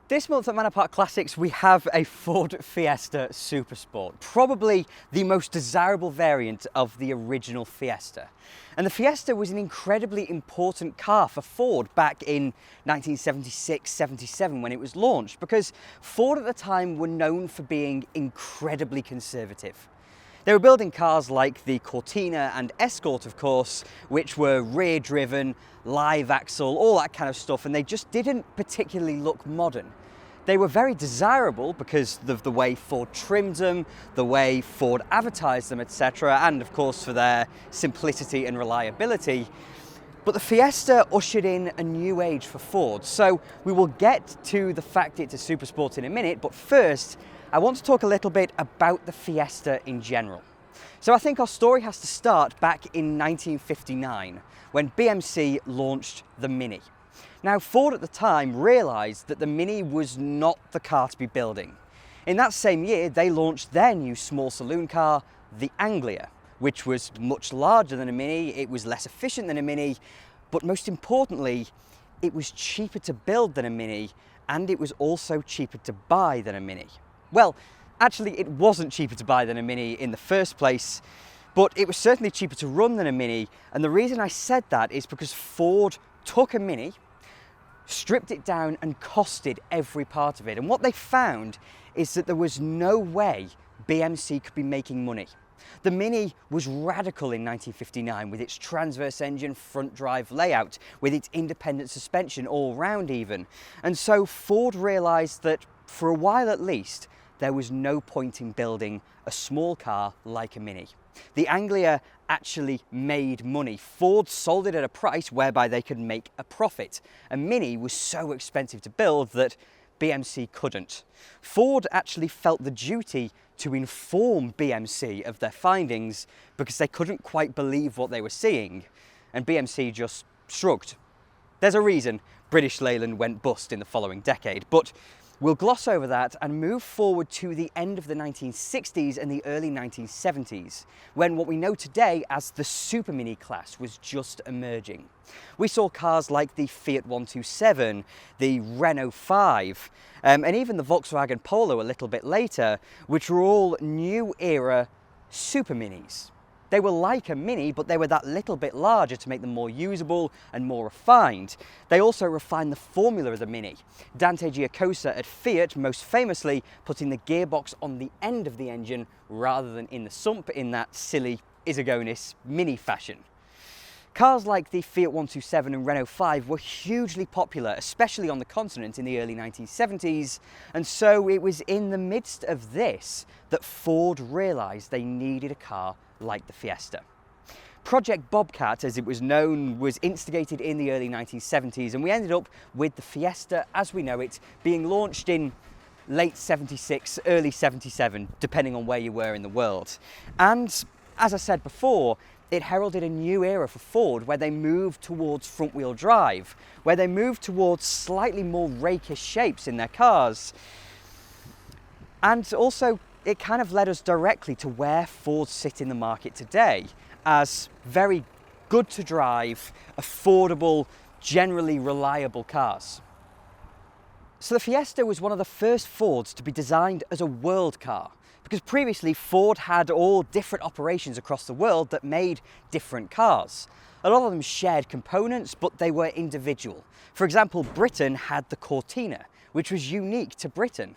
This month at Manor Park Classics we have a Ford Fiesta Supersport, probably the most desirable variant of the original Fiesta. And the Fiesta was an incredibly important car for Ford back in 1976-77 when it was launched, because Ford at the time were known for being incredibly conservative. They were building cars like the Cortina and Escort, of course, which were rear-driven, live axle, all that kind of stuff, and they just didn't particularly look modern. They were very desirable because of the way Ford trimmed them, the way Ford advertised them, etc., and of course for their simplicity and reliability. But the Fiesta ushered in a new age for Ford, so we will get to the fact it's a Supersport in a minute, but first, I want to talk a little bit about the Fiesta in general. So I think our story has to start back in 1959 when BMC launched the Mini. Now, Ford at the time realised that the Mini was not the car to be building. In that same year, they launched their new small saloon car, the Anglia, which was much larger than a Mini, it was less efficient than a Mini, but most importantly, it was cheaper to build than a Mini, and it was also cheaper to buy than a Mini. Well, actually it wasn't cheaper to buy than a Mini in the first place, but it was certainly cheaper to run than a Mini, and the reason I said that is because Ford took a Mini, stripped it down and costed every part of it, and what they found is that there was no way BMC could be making money. The Mini was radical in 1959 with its transverse engine front drive layout, with its independent suspension all round even, and so Ford realised that for a while at least there was no point in building a small car like a Mini. The Anglia actually made money. Ford sold it at a price whereby they could make a profit. A Mini was so expensive to build that BMC couldn't. Ford actually felt the duty to inform BMC of their findings because they couldn't quite believe what they were seeing, and BMC just shrugged. There's a reason British Leyland went bust in the following decade, but we'll gloss over that and move forward to the end of the 1960s and the early 1970s, when what we know today as the Super Mini class was just emerging. We saw cars like the Fiat 127, the Renault 5, and even the Volkswagen Polo a little bit later, which were all new era Super Minis. They were like a Mini, but they were that little bit larger to make them more usable and more refined. They also refined the formula of the Mini. Dante Giacosa at Fiat most famously putting the gearbox on the end of the engine rather than in the sump in that silly Isogonis Mini fashion. Cars like the Fiat 127 and Renault 5 were hugely popular, especially on the continent in the early 1970s, and so it was in the midst of this that Ford realised they needed a car like the Fiesta. Project Bobcat, as it was known, was instigated in the early 1970s, and we ended up with the Fiesta as we know it being launched in late 76, early 77, depending on where you were in the world. And as I said before, it heralded a new era for Ford where they moved towards front-wheel drive, where they moved towards slightly more rakish shapes in their cars. And also, it kind of led us directly to where Ford sit in the market today, as very good to drive, affordable, generally reliable cars. So the Fiesta was one of the first Fords to be designed as a world car, because previously Ford had all different operations across the world that made different cars. A lot of them shared components, but they were individual. For example, Britain had the Cortina, which was unique to Britain.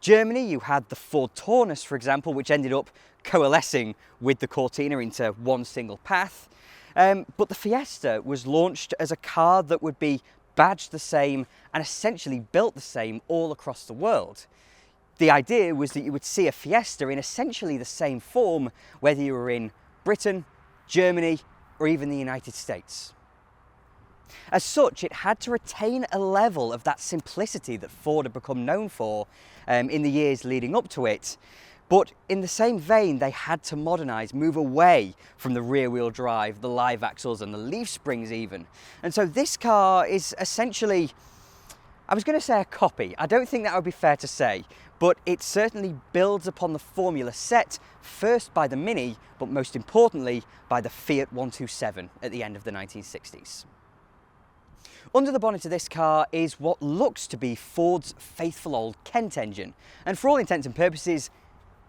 Germany, you had the Ford Taunus, for example, which ended up coalescing with the Cortina into one single path. But the Fiesta was launched as a car that would be badged the same and essentially built the same all across the world. The idea was that you would see a Fiesta in essentially the same form, whether you were in Britain, Germany, or even the United States. As such, it had to retain a level of that simplicity that Ford had become known for in the years leading up to it. But in the same vein, they had to modernise, move away from the rear-wheel drive, the live axles and the leaf springs even. And so this car is essentially, I was going to say a copy. I don't think that would be fair to say, but it certainly builds upon the formula set first by the Mini, but most importantly by the Fiat 127 at the end of the 1960s. Under the bonnet of this car is what looks to be Ford's faithful old Kent engine, and for all intents and purposes,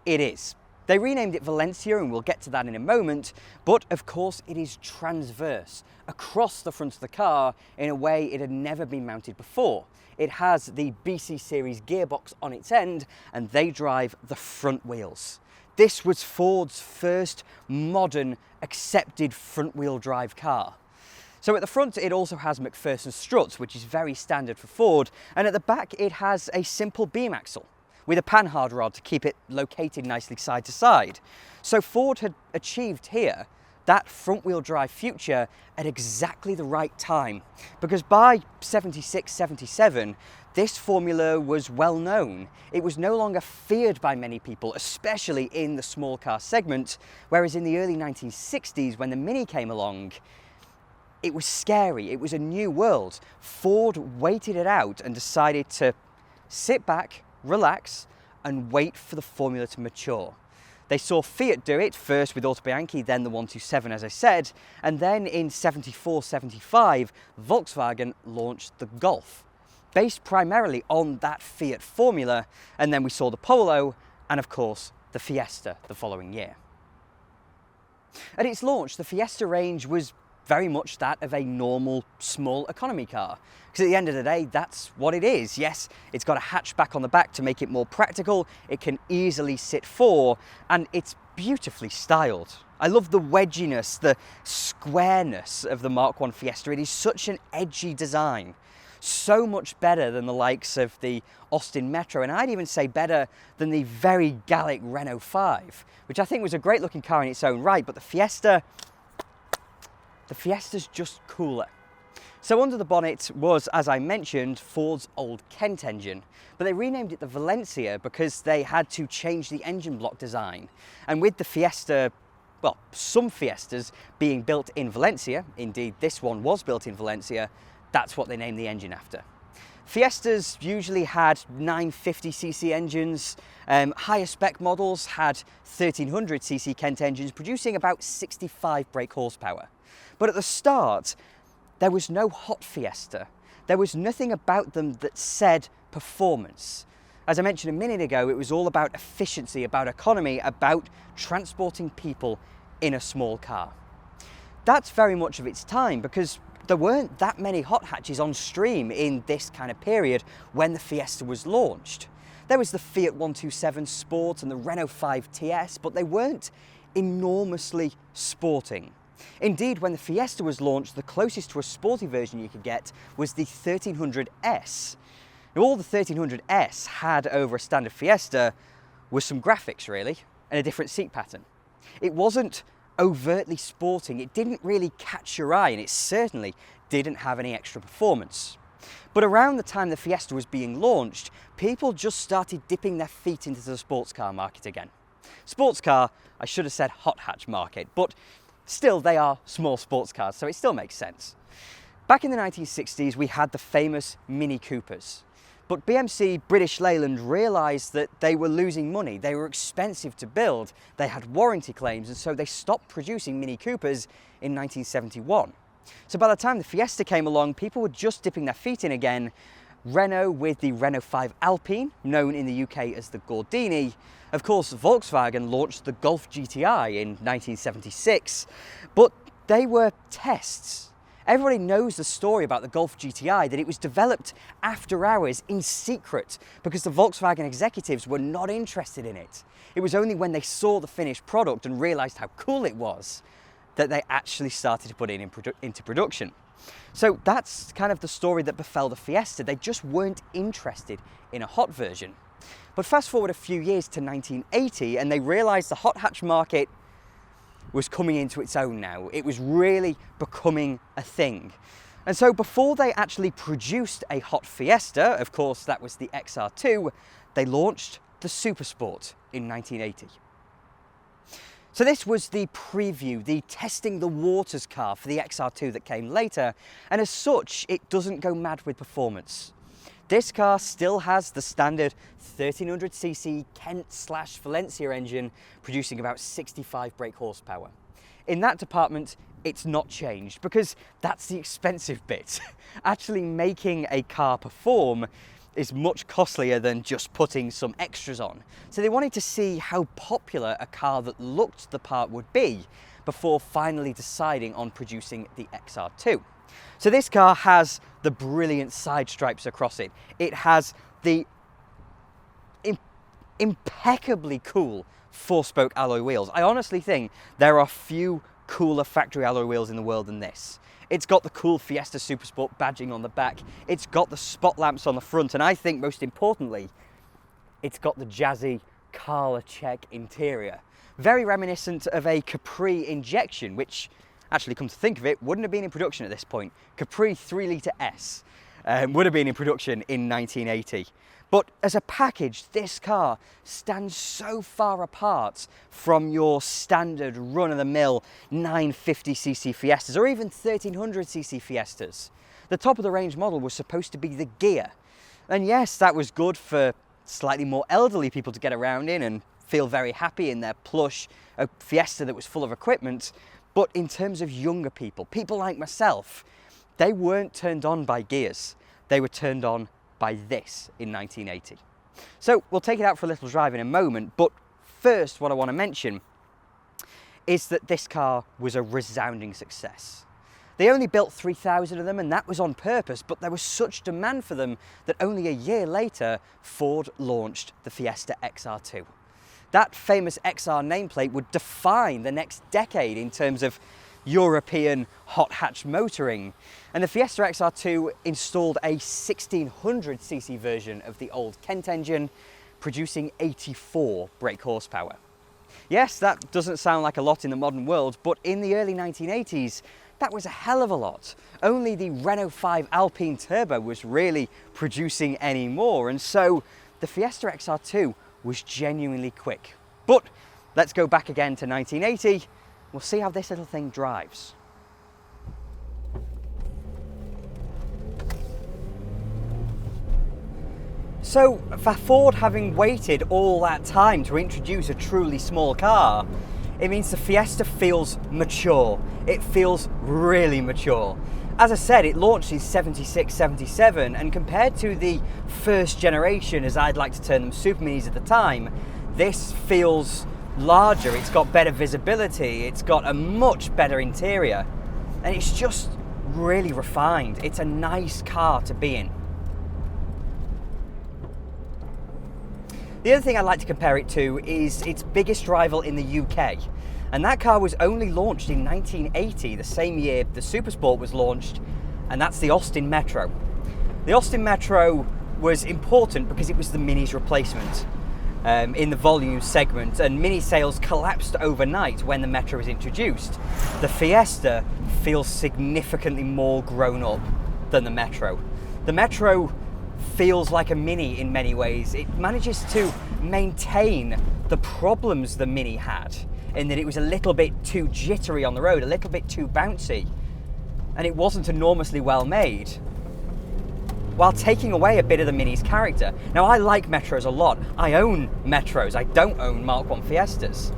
it is. They renamed it Valencia, and we'll get to that in a moment, but of course it is transverse, across the front of the car in a way it had never been mounted before. It has the BC series gearbox on its end, and they drive the front wheels. This was Ford's first modern, accepted front-wheel drive car. So at the front it also has McPherson struts, which is very standard for Ford, and at the back it has a simple beam axle with a panhard rod to keep it located nicely side to side. So Ford had achieved here that front-wheel drive future at exactly the right time, because by 76, 77, this formula was well known. It was no longer feared by many people, especially in the small car segment, whereas in the early 1960s, when the Mini came along, it was scary. It was a new world. Ford waited it out and decided to sit back, relax, and wait for the formula to mature. They saw Fiat do it, first with Autobianchi, then the 127, as I said, and then in 74, 75, Volkswagen launched the Golf, based primarily on that Fiat formula, and then we saw the Polo, and of course, the Fiesta the following year. At its launch, the Fiesta range was very much that of a normal, small economy car. Because at the end of the day, that's what it is. Yes, it's got a hatchback on the back to make it more practical, it can easily sit four, and it's beautifully styled. I love the wedginess, the squareness of the Mark I Fiesta. It is such an edgy design. So much better than the likes of the Austin Metro, and I'd even say better than the very Gallic Renault 5, which I think was a great looking car in its own right, but the Fiesta's just cooler. So under the bonnet was, as I mentioned, Ford's old Kent engine, but they renamed it the Valencia because they had to change the engine block design. And with the Fiesta, well, some Fiestas being built in Valencia, indeed this one was built in Valencia, that's what they named the engine after. Fiestas usually had 950cc engines. Higher spec models had 1300cc Kent engines, producing about 65 brake horsepower. But at the start, there was no hot Fiesta. There was nothing about them that said performance. As I mentioned a minute ago, it was all about efficiency, about economy, about transporting people in a small car. That's very much of its time, because there weren't that many hot hatches on stream in this kind of period when the Fiesta was launched. There was the Fiat 127 Sport and the Renault 5 TS, but they weren't enormously sporting. Indeed, when the Fiesta was launched, the closest to a sporty version you could get was the 1300S. Now, all the 1300S had over a standard Fiesta was some graphics, really, and a different seat pattern. It wasn't overtly sporting, it didn't really catch your eye, and it certainly didn't have any extra performance. But around the time the Fiesta was being launched, people just started dipping their feet into the sports car market again. Sports car, I should have said hot hatch market, but still they are small sports cars, so it still makes sense. Back in the 1960s, we had the famous Mini Coopers. But BMC British Leyland realised that they were losing money, they were expensive to build, they had warranty claims, and so they stopped producing Mini Coopers in 1971. So by the time the Fiesta came along, people were just dipping their feet in again. Renault with the Renault 5 Alpine, known in the UK as the Gordini. Of course, Volkswagen launched the Golf GTI in 1976, but they were tests. Everybody knows the story about the Golf GTI, that it was developed after hours in secret because the Volkswagen executives were not interested in it. It was only when they saw the finished product and realised how cool it was that they actually started to put it into production. So that's kind of the story that befell the Fiesta. They just weren't interested in a hot version. But fast forward a few years to 1980 and they realised the hot hatch market was coming into its own now. It was really becoming a thing. And so before they actually produced a hot Fiesta, of course that was the XR2, they launched the Supersport in 1980. So this was the preview, the testing the waters car for the XR2 that came later, and as such, it doesn't go mad with performance. This car still has the standard 1300cc Kent/Valencia engine, producing about 65 brake horsepower. In that department, it's not changed, because that's the expensive bit. Actually making a car perform is much costlier than just putting some extras on. So they wanted to see how popular a car that looked the part would be before finally deciding on producing the XR2. So this car has the brilliant side stripes across it. It has the impeccably cool 4-spoke alloy wheels. I honestly think there are few cooler factory alloy wheels in the world than this. It's got the cool Fiesta Supersport badging on the back, it's got the spot lamps on the front, and I think most importantly, it's got the jazzy Carla check interior. Very reminiscent of a Capri injection, which, actually come to think of it, wouldn't have been in production at this point. Capri 3-litre S would have been in production in 1980. But as a package, this car stands so far apart from your standard run-of-the-mill 950cc Fiestas or even 1300cc Fiestas. The top of the range model was supposed to be the Ghia. And yes, that was good for slightly more elderly people to get around in and feel very happy in their plush Fiesta that was full of equipment. But in terms of younger people, people like myself, they weren't turned on by Ghias. They were turned on by this in 1980. So we'll take it out for a little drive in a moment, but first what I want to mention is that this car was a resounding success. They only built 3,000 of them, and that was on purpose, but there was such demand for them that only a year later, Ford launched the Fiesta XR2. That famous XR nameplate would define the next decade in terms of European hot hatch motoring, and the Fiesta XR2 installed a 1600cc version of the old Kent engine, producing 84 brake horsepower. Yes, that doesn't sound like a lot in the modern world, but in the early 1980s, that was a hell of a lot. Only the Renault 5 Alpine Turbo was really producing any more, and so the Fiesta XR2 was genuinely quick. But let's go back again to 1980. We'll see how this little thing drives. So, for Ford having waited all that time to introduce a truly small car, it means the Fiesta feels mature. It feels really mature. As I said, it launched in 76, 77, and compared to the first generation, as I'd like to term them, Super Minis at the time, this feels larger, it's got better visibility, it's got a much better interior, and it's just really refined. It's a nice car to be in. The other thing I'd like to compare it to is its biggest rival in the UK, and that car was only launched in 1980, the same year the Supersport was launched, and that's the Austin Metro. The Austin Metro was important because it was the Mini's replacement in the volume segment, and Mini sales collapsed overnight when the Metro was introduced. The Fiesta feels significantly more grown up than the Metro. The Metro feels like a Mini in many ways. It manages to maintain the problems the Mini had, in that it was a little bit too jittery on the road, a little bit too bouncy, and it wasn't enormously well made, while taking away a bit of the Mini's character. Now, I like Metros a lot. I own Metros. I don't own Mark I Fiestas.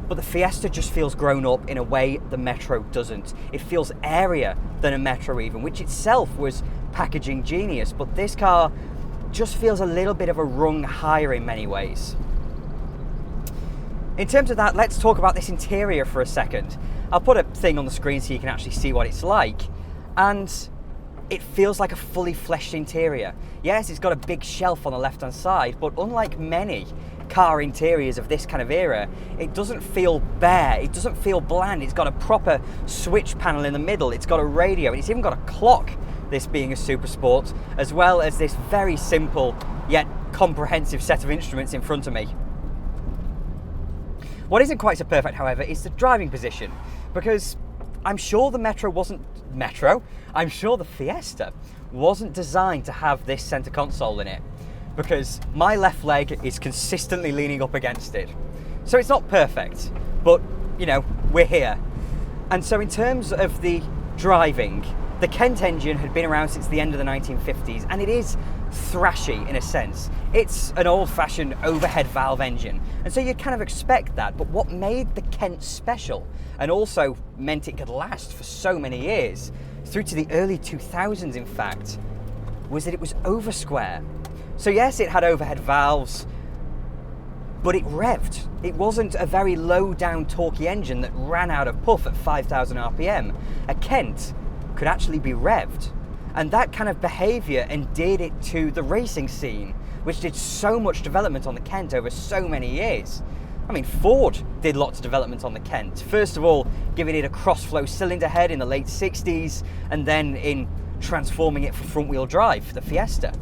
But the Fiesta just feels grown up in a way the Metro doesn't. It feels airier than a Metro even, which itself was packaging genius. But this car just feels a little bit of a rung higher in many ways. In terms of that, let's talk about this interior for a second. I'll put a thing on the screen so you can actually see what it's like. And it feels like a fully fleshed interior. Yes, it's got a big shelf on the left-hand side, but unlike many car interiors of this kind of era, it doesn't feel bare, it doesn't feel bland. It's got a proper switch panel in the middle, it's got a radio, and it's even got a clock, this being a Supersport, as well as this very simple yet comprehensive set of instruments in front of me. What isn't quite so perfect, however, is the driving position, because I'm sure the I'm sure the Fiesta wasn't designed to have this center console in it, because my left leg is consistently leaning up against it. So it's not perfect, but you know, we're here. And so in terms of the driving, the Kent engine had been around since the end of the 1950s, and it is thrashy in a sense. It's an old-fashioned overhead valve engine, and so you'd kind of expect that. But what made the Kent special, and also meant it could last for so many years, through to the early 2000s in fact, was that it was over-square. So yes, it had overhead valves, but it revved. It wasn't a very low-down torquey engine that ran out of puff at 5,000 RPM. A Kent could actually be revved. And that kind of behaviour endeared it to the racing scene, which did so much development on the Kent over so many years. I mean, Ford did lots of development on the Kent. First of all, giving it a cross-flow cylinder head in the late 60s, and then in transforming it for front-wheel drive, the Fiesta.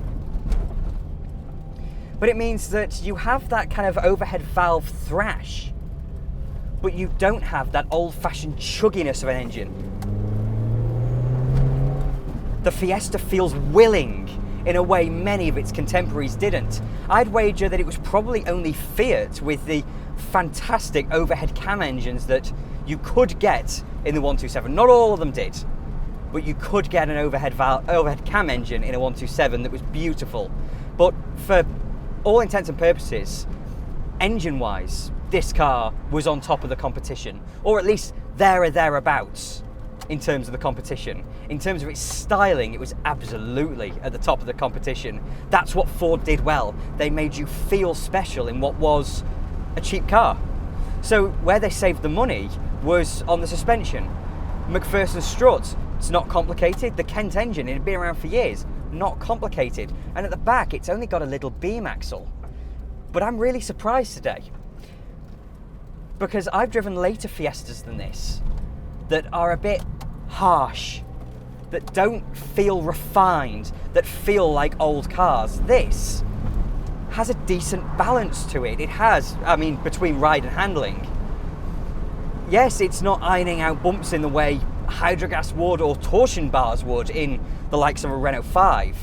But it means that you have that kind of overhead valve thrash, but you don't have that old-fashioned chugginess of an engine. The Fiesta feels willing in a way many of its contemporaries didn't. I'd wager that it was probably only Fiat with the fantastic overhead cam engines that you could get in the 127. Not all of them did, but you could get an overhead cam engine in a 127 that was beautiful. But for all intents and purposes, engine-wise, this car was on top of the competition, or at least there or thereabouts in terms of the competition. In terms of its styling, it was absolutely at the top of the competition. That's what Ford did well. They made you feel special in what was a cheap car. So where they saved the money was on the suspension. McPherson strut, it's not complicated. The Kent engine, it had been around for years, not complicated. And at the back, it's only got a little beam axle. But I'm really surprised today, because I've driven later Fiestas than this that are a bit harsh, that don't feel refined, that feel like old cars. This has a decent balance to it. It has, I mean, between ride and handling. Yes, it's not ironing out bumps in the way hydrogas would or torsion bars would in the likes of a Renault 5.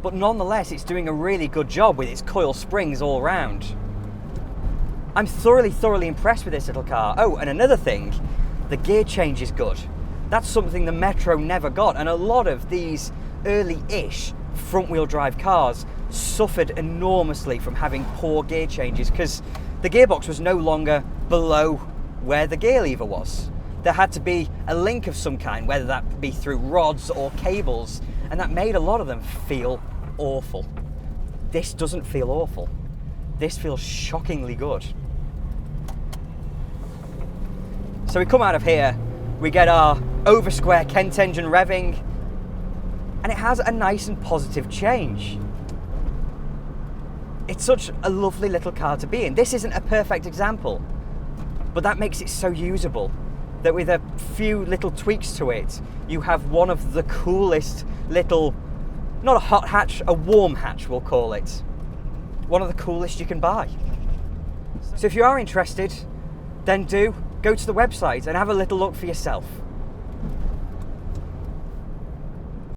But nonetheless, it's doing a really good job with its coil springs all round. I'm thoroughly impressed with this little car. Oh, and another thing, the gear change is good. That's something the Metro never got, and a lot of these early-ish front-wheel drive cars suffered enormously from having poor gear changes because the gearbox was no longer below where the gear lever was. There had to be a link of some kind, whether that be through rods or cables, and that made a lot of them feel awful. This doesn't feel awful. This feels shockingly good. So we come out of here, we get our over-square Kent engine revving, and it has a nice and positive change. It's such a lovely little car to be in. This isn't a perfect example, but that makes it so usable, that with a few little tweaks to it, you have one of the coolest little, not a hot hatch, a warm hatch we'll call it. One of the coolest you can buy. So if you are interested, then do go to the website and have a little look for yourself.